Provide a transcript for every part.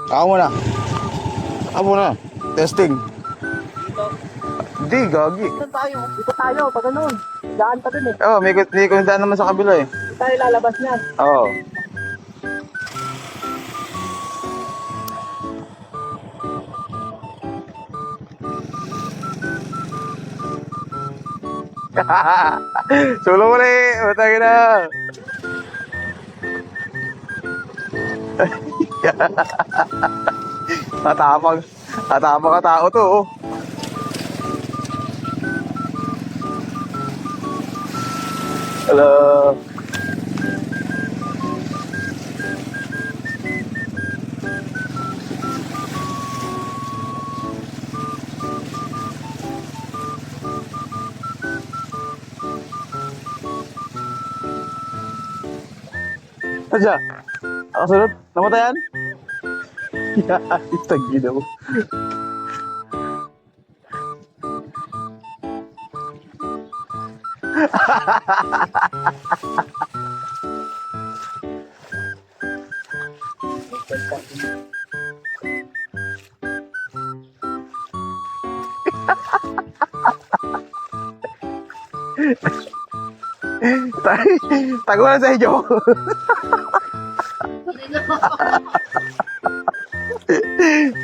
Ako muna. Ako muna. Testing. Dito. Di, gagi. Dito tayo. Dito tayo. Pag ganun. Daan pa dun eh. Oh, may kundaan naman sa kabila eh. Dito tayo lalabas niyan. Oo. Sulo mo na eh. Utangin na. Matapang. Matapang ka tao to oh. Hello. Aja, ako sunod. Namatayan? Tagi na mo. Tagulan sa inyo.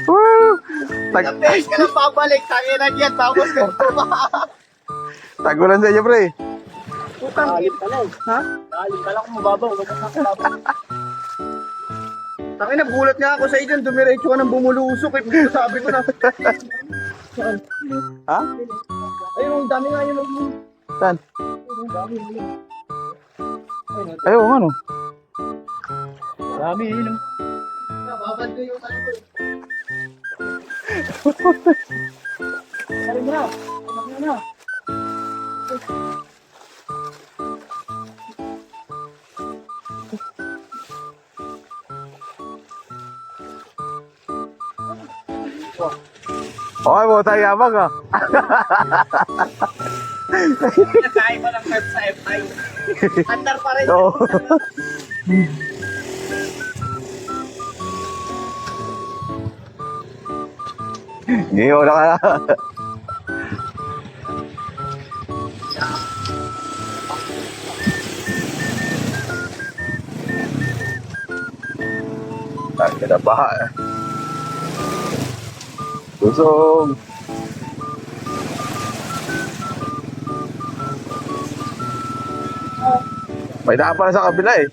Woo! Tapos ka lang pabalik. Tangin na yan. Tapos ka Tagulan sa inyo, pre. Putang alim ka lang. Ha? Alim ka lang kung mababaw. Huwag ka mababaw. Tangin na, gulat nga ako sa iyo dyan. Dumiretso ka ng bumulusok. Eh, sabi ko na. Saan? Ha? Ayun, ang dami nga yun. Saan? Ang dami yun. Ayaw, ano? Dami yun. Babad ko yung ano ko. Karin na. Karin na. Okay po, tayo yabang ah. Nakain mo ng carb sa FI. Andar pa rin. Oo. Ngayon na ka na. Ang ganda ba? Busog. May daan pala sa kabila eh.